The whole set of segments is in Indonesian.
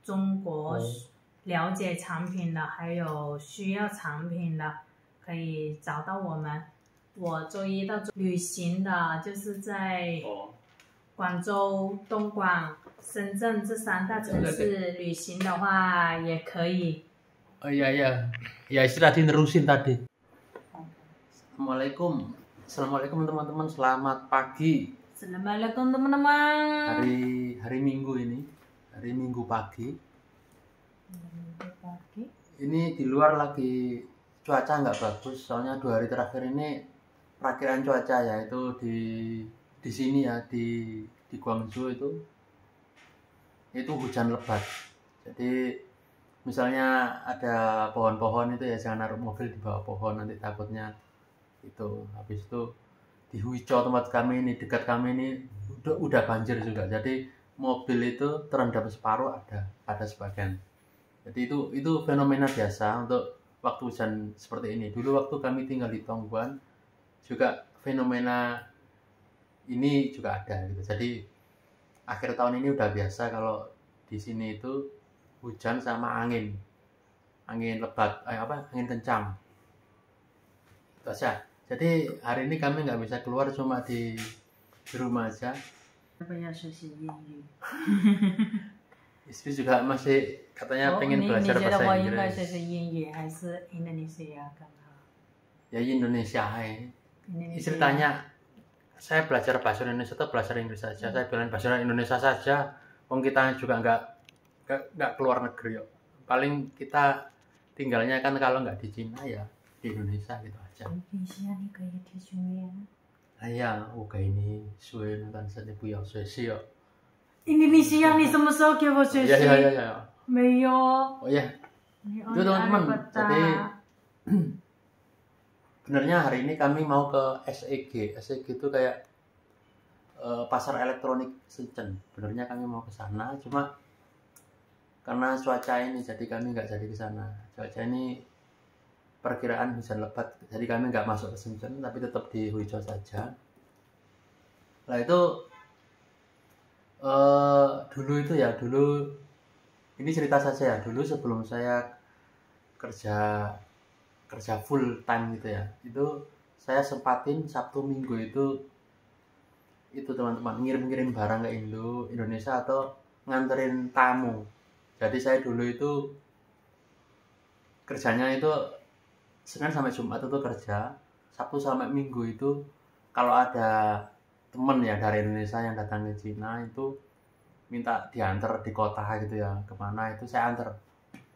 中国了解产品的，还有需要产品的，可以找到我们。我周一到周旅行的，就是在广州、东莞、深圳这3大城市旅行的话，也可以。Oh iya iya, ya istirahatin terusin tadi. Assalamualaikum teman-teman, selamat pagi. Assalamualaikum teman-teman. Hari Minggu ini, hari Minggu pagi. Ini di luar lagi cuaca nggak bagus, soalnya 2 hari terakhir ini perakiran cuaca ya itu di sini ya di Guangzhou itu hujan lebat. Jadi misalnya ada pohon-pohon itu ya jangan naruh mobil di bawah pohon, nanti takutnya itu habis itu di Huizhou tempat kami ini, dekat kami ini udah banjir juga. Jadi mobil itu terendam separuh, ada sebagian. Jadi itu fenomena biasa untuk waktu hujan seperti ini. Dulu waktu kami tinggal di Tongguan juga fenomena ini juga ada gitu. Jadi akhir tahun ini udah biasa kalau di sini itu hujan sama angin lebat, angin kencang. Itu aja. Jadi hari ini kami nggak bisa keluar, cuma di rumah aja. Istri juga masih katanya pengen belajar bahasa Inggris. Ya Indonesia. Istri tanya, saya belajar bahasa Indonesia atau belajar Inggris saja? Saya bilang bahasa Indonesia saja. Wong kita juga nggak keluar negeri. Paling kita tinggalnya kan kalau nggak di Cina ya di Indonesia gitu aja. Iya, kayak ini suwe nonton sedih puyau suwe Indonesia nih什么时候给我学习？ Iya. 没有。 Oh ya, itu teman-teman. Jadi sebenarnya hari ini kami mau ke SEG. SEG itu kayak pasar elektronik Shenzhen. Sebenarnya kami mau ke sana, cuma karena cuaca ini jadi kami nggak jadi ke sana. Cuaca ini perkiraan hujan lebat, jadi kami nggak masuk ke Shenzhen, tapi tetap di Huizhou saja. Nah itu dulu ini cerita saja ya. Dulu sebelum saya kerja full time gitu ya, itu saya sempatin Sabtu Minggu itu teman-teman ngirim barang ke Indonesia atau nganterin tamu. Jadi saya dulu itu kerjanya itu Senin sampai Jumat itu kerja, Sabtu sampai Minggu itu kalau ada temen ya dari Indonesia yang datang ke Cina itu minta diantar di kota gitu ya, kemana itu saya antar.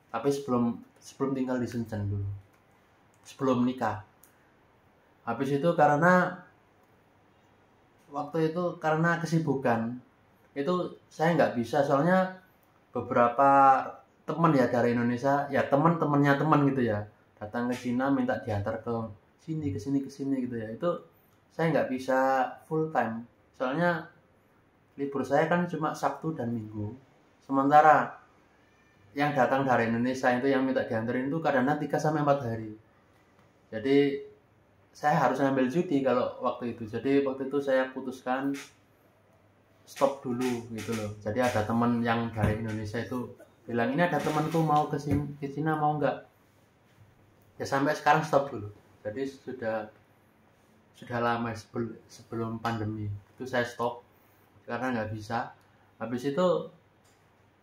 Tapi sebelum tinggal di Shenzhen dulu, sebelum nikah. Habis itu karena waktu itu karena kesibukan itu saya nggak bisa, soalnya beberapa teman ya dari Indonesia ya, teman-temannya teman gitu ya, datang ke Cina minta diantar ke sini ke sini gitu ya. Itu saya nggak bisa full time, soalnya libur saya kan cuma Sabtu dan Minggu. Sementara yang datang dari Indonesia itu yang minta dianterin itu kadang-kadang 3-4 hari. Jadi saya harus ngambil cuti kalau waktu itu. Jadi waktu itu saya putuskan stop dulu gitu loh. Jadi ada teman yang dari Indonesia itu bilang, ini ada temanku mau ke Cina, mau nggak? Ya sampai sekarang stop dulu. Jadi sudah lama sebelum pandemi itu saya stop karena nggak bisa. Habis itu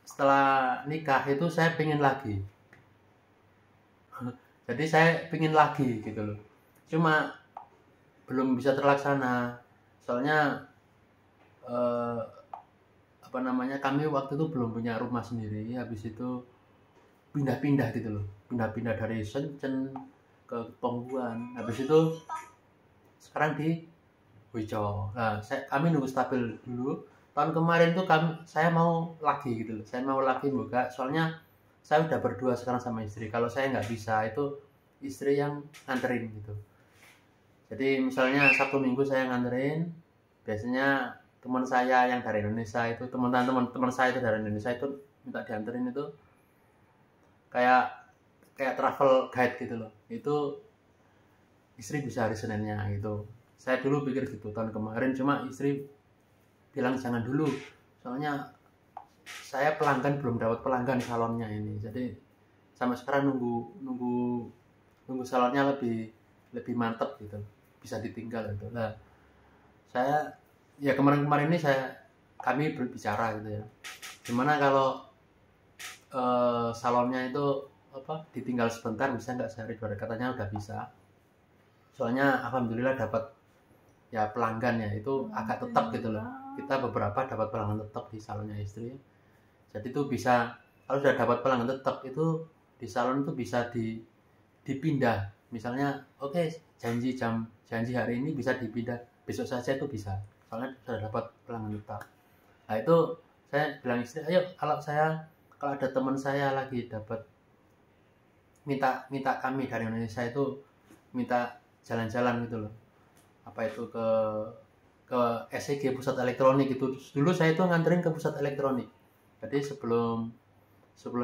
setelah nikah itu saya pengen lagi. Jadi saya pengen lagi gitu loh, cuma belum bisa terlaksana soalnya kami waktu itu belum punya rumah sendiri. Habis itu pindah-pindah gitu loh, pindah-pindah dari Shenzhen ke Tongguan. Habis itu sekarang di Huizhou. Nah, kami nunggu stabil dulu. Tahun kemarin tuh saya mau lagi gitu loh. Saya mau lagi buka, soalnya saya udah berdua sekarang sama istri. Kalau saya nggak bisa, itu istri yang nganterin gitu. Jadi misalnya Sabtu Minggu saya nganterin. Biasanya teman saya yang dari Indonesia itu, teman saya itu dari Indonesia itu minta dianterin, itu kayak travel guide gitu loh. Itu istri bisa hari Seninnya gitu. Saya dulu pikir gitu tahun kemarin, cuma istri bilang jangan dulu, soalnya saya belum dapat pelanggan salonnya ini, jadi sampai sekarang nunggu salonnya lebih mantap gitu, bisa ditinggal gitu. Nah, saya ya kemarin ini kami berbicara gitu ya, gimana kalau salonnya itu ditinggal sebentar, bisa nggak sehari 2 hari? Katanya udah bisa, soalnya alhamdulillah dapat ya pelanggan ya, itu agak tetap gitu loh. Kita beberapa dapat pelanggan tetap di salonnya istri, jadi itu bisa, kalau sudah dapat pelanggan tetap itu di salon itu bisa dipindah, misalnya oke, janji hari ini bisa dipindah besok saja, itu bisa, soalnya sudah dapat pelanggan tetap. Nah itu saya bilang istri, ayo kalau ada teman saya lagi dapat minta kami dari Indonesia itu minta jalan-jalan gitu loh, apa itu ke SEG, pusat elektronik itu. Dulu saya itu nganterin ke pusat elektronik, jadi sebelum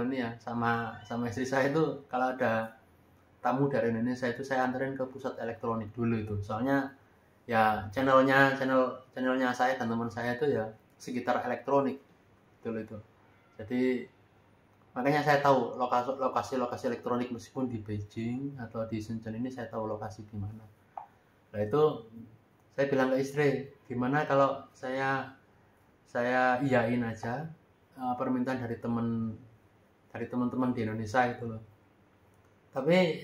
ini ya, sama istri saya itu kalau ada tamu dari Indonesia itu saya anterin ke pusat elektronik dulu itu, soalnya ya channelnya saya dan teman saya itu ya sekitar elektronik dulu itu. Jadi makanya saya tahu lokasi elektronik, meskipun di Beijing atau di Shenzhen ini saya tahu lokasi di mana. Nah itu saya bilang ke istri, gimana kalau saya iyain aja permintaan dari teman-teman di Indonesia itu loh. Tapi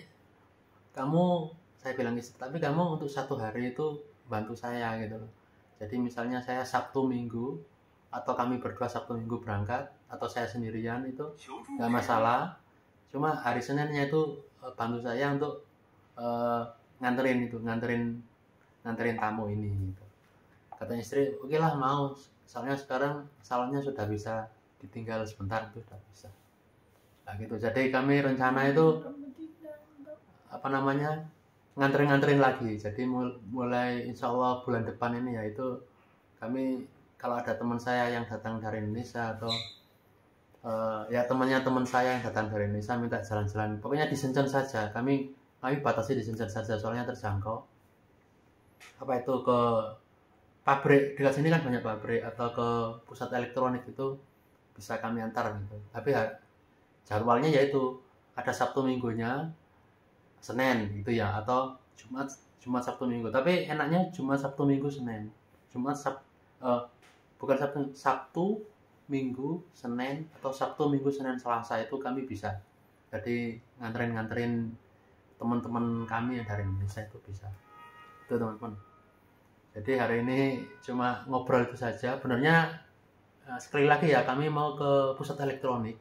saya bilang istri, tapi kamu untuk 1 hari itu bantu saya gitu loh. Jadi misalnya saya Sabtu Minggu, atau kami berdua Sabtu Minggu berangkat, atau saya sendirian itu nggak masalah. Cuma hari Seninnya itu bantu saya untuk nganterin tamu ini gitu. Kata istri, oke lah mau, soalnya sekarang salonnya sudah bisa ditinggal sebentar, itu sudah bisa. Nah gitu. Jadi kami rencana itu nganterin lagi. Jadi mulai insya Allah bulan depan ini, yaitu kami, kalau ada teman saya yang datang dari Indonesia atau ya teman saya yang datang dari Indonesia minta jalan-jalan, pokoknya di Shenzhen saja, kami batasi di Shenzhen saja, soalnya terjangkau. Apa itu ke pabrik dekat sini kan banyak pabrik, atau ke pusat elektronik itu bisa kami antar gitu. Tapi jadwalnya yaitu ada Sabtu Minggunya, Senin gitu ya, atau Jumat Sabtu Minggu. Tapi enaknya Jumat Sabtu Minggu Senin. Bukan Sabtu Minggu Senin, atau Sabtu Minggu Senin Selasa, itu kami bisa. Jadi nganterin teman-teman kami yang dari Indonesia itu bisa. Itu teman-teman. Jadi hari ini cuma ngobrol itu saja. Benernya sekali lagi ya, kami mau ke pusat elektronik,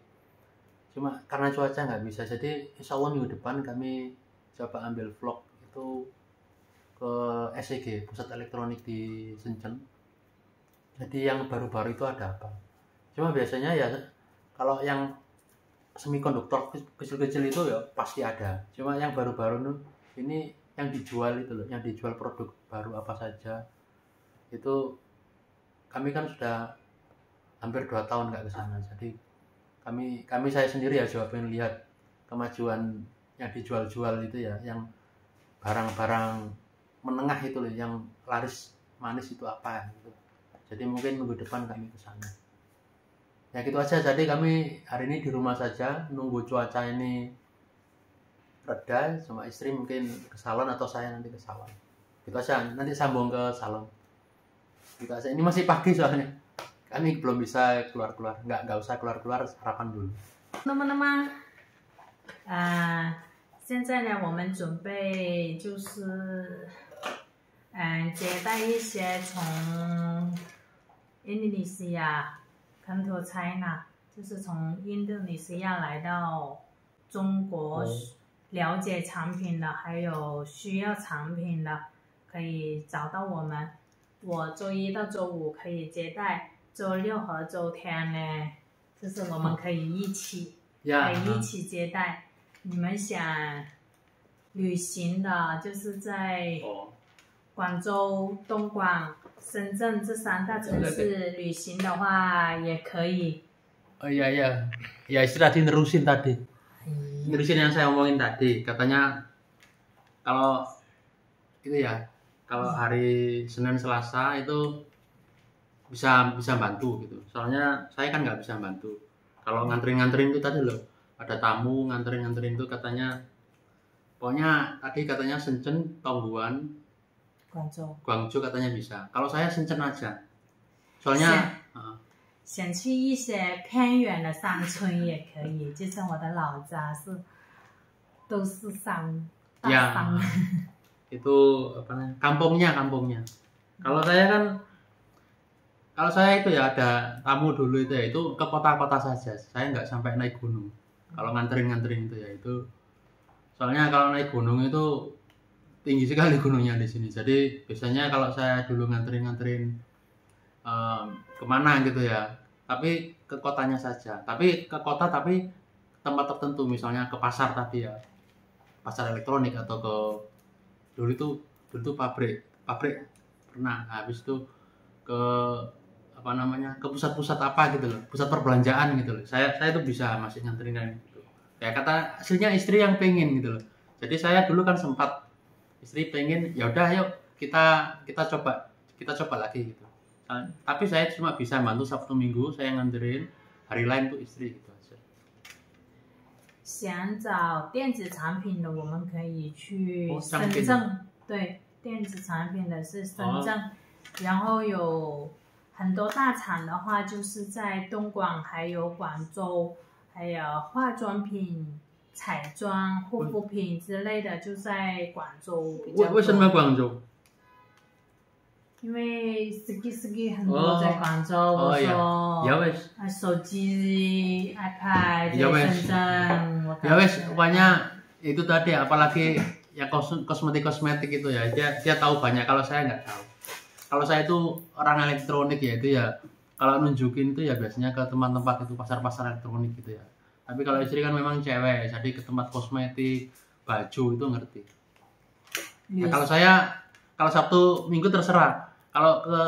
cuma karena cuaca nggak bisa. Jadi insya Allah minggu depan kami coba ambil vlog itu ke SEG, pusat elektronik di Shenzhen. Jadi yang baru-baru itu ada apa. Cuma biasanya ya kalau yang semikonduktor kecil-kecil itu ya pasti ada. Cuma yang baru-baru ini yang dijual itu loh, yang dijual produk baru apa saja. Itu kami kan sudah hampir 2 tahun nggak ke sana. Jadi saya sendiri ya coba pengen lihat kemajuan yang dijual-jual itu ya, yang barang-barang menengah itu loh, yang laris manis itu apa gitu. Jadi mungkin minggu depan kami ke sana. Ya gitu aja. Jadi kami hari ini di rumah saja nunggu cuaca ini reda, sama istri mungkin ke salon atau saya nanti ke salon. Gitu aja, nanti sambung ke salon. Gitu aja. Ini masih pagi soalnya. Kami belum bisa keluar-keluar. Nggak usah keluar-keluar, sarapan dulu. 那么，现在呢，我们准备就是接待一些从印度尼西亚 Kanto China， 就是从印度尼西亚来到中国了解产品的，还有需要产品的，可以找到我们。我周一到周五可以接待，周六和周天呢，就是我们可以一起接待。你们想旅行的，就是在广州、东莞、深圳这3大城市旅行的话，也可以。Iya, istirahatin terusin tadi. Terusin yang saya omongin tadi. Katanya kalau itu ya, kalau hari Senin Selasa itu bisa bantu gitu. Soalnya saya kan nggak bisa bantu. Kalau nganterin itu tadi loh, ada tamu nganterin itu katanya, pokoknya tadi katanya Shenzhen, Tongguan, Guangzhou katanya bisa. Kalau saya Shenzhen aja, soalnya 想去一些偏远的山村也可以，就像我的老家都是山，大山。itu apa namanya, kampungnya. Kalau saya itu ya ada tamu dulu itu ya, itu ke kota-kota saja. Saya nggak sampai naik gunung. Kalau nganterin itu ya itu, soalnya kalau naik gunung itu tinggi sekali gunungnya di sini. Jadi biasanya kalau saya dulu nganterin kemana gitu ya, tapi ke kotanya saja. Tapi ke kota tapi tempat tertentu, misalnya ke pasar tadi ya, pasar elektronik, atau ke dulu itu pabrik pernah. Habis itu ke apa namanya, ke pusat-pusat apa gitu loh, pusat perbelanjaan gitu loh. Saya itu bisa masih nganterin gitu. Kayak kata hasilnya istri yang pengen gitu loh. Jadi saya dulu kan sempat istri pengen, ya udah ayo kita coba lagi gitu. Tapi saya cuma bisa bantu Sabtu Minggu, saya nganterin, hari lain tuh istri gitu aja. 想找电子产品的，我们可以去深圳。对，电子产品的是深圳，然后有很多大厂的话，就是在东莞，还有广州，还有化妆品、彩妆、护肤品之类的，就在广州比较多。为什么广州？因为 ski 很多在广州，我说手机 iPad 在深圳。Ya wes, pokoknya itu tadi, apalagi yang kosmetik itu ya, dia tahu banyak. Kalau saya nggak tahu. Kalau saya itu orang elektronik ya, itu ya kalau nunjukin itu ya biasanya ke tempat-tempat itu, pasar-pasar elektronik gitu ya. Tapi kalau istri kan memang cewek, jadi ke tempat kosmetik, baju itu ngerti. Yes. Nah, kalau Sabtu Minggu terserah. Kalau ke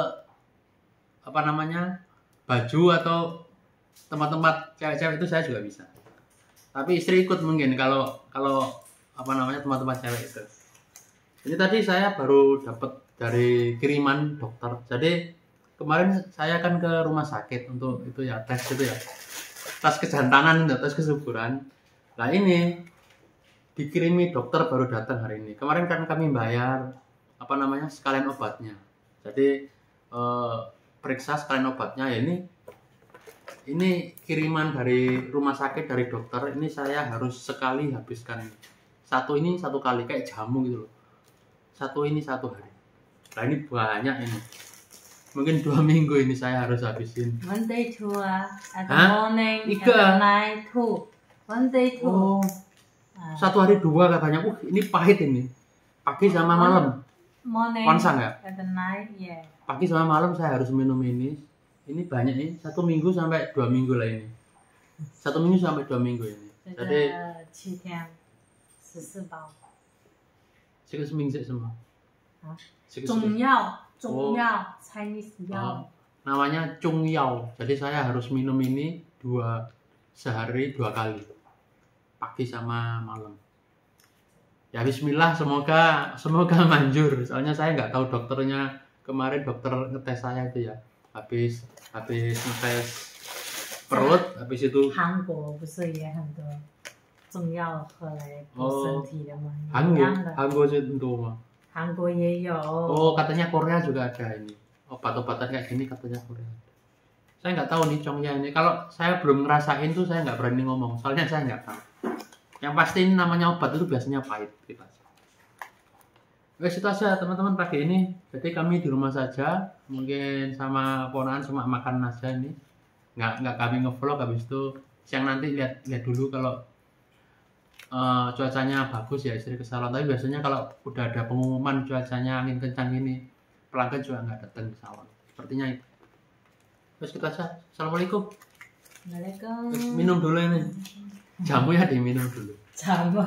apa namanya, baju atau tempat-tempat cewek-cewek itu saya juga bisa. Tapi istri ikut mungkin kalau apa namanya, tempat-tempat cewek itu. Ini tadi saya baru dapat dari kiriman dokter. Jadi kemarin saya kan ke rumah sakit untuk itu ya, tes itu ya, tes kejantanan, tes kesuburan. Nah ini dikirimi dokter baru datang hari ini. Kemarin kan kami bayar apa namanya, sekalian obatnya. Jadi periksa sekalian obatnya ya, ini kiriman dari rumah sakit, dari dokter. Ini saya harus sekali habiskan. Satu kali kayak jamu gitu loh. Satu hari. Nah ini banyak ini. Mungkin 2 minggu ini saya harus habisin. One day two at the morning, at the night two. One day two. Oh, 1 hari 2 katanya. Ini pahit ini. Pagi sama malam. Morning. Pansang ya? At the night, yeah. Pagi sama malam saya harus minum ini. Ini banyak ini. 1 minggu sampai 2 minggu lah ini. 1 minggu sampai 2 minggu ini. Jadi 7天14包。这个是明显什么？中药 Chinese 药。namanya Cungyao. Jadi saya harus minum ini sehari 2 kali, pagi sama malam. Ya bismillah, semoga manjur. Soalnya saya nggak tahu dokternya. Kemarin dokter ngetes saya itu ya, habis ngetes perut, habis itu. 韩国不是也很多中药喝来补身体的吗？ 韩国itu吗？ 韩国也有。Oh, katanya Korea juga ada ini. Obat-obatan kayak gini katanya Korea. Saya nggak tahu nih Congya ini. Kalau saya belum ngerasain tuh saya nggak berani ngomong. Soalnya saya nggak tahu. Yang pasti namanya obat itu biasanya pahit. Gitu. Wes itu aja teman-teman pagi ini. Jadi kami di rumah saja. Mungkin sama ponakan cuma makan aja ini. Nggak kami nge-vlog. Habis itu siang nanti lihat dulu kalau cuacanya bagus ya istri ke salon. Tapi biasanya kalau udah ada pengumuman cuacanya angin kencang ini, pelanggan juga nggak datang ke salon. Sepertinya itu. Terus kita aja. Assalamualaikum. Waalaikumsalam. Terus minum dulu ini. Jamu ya diminum dulu. Jamu.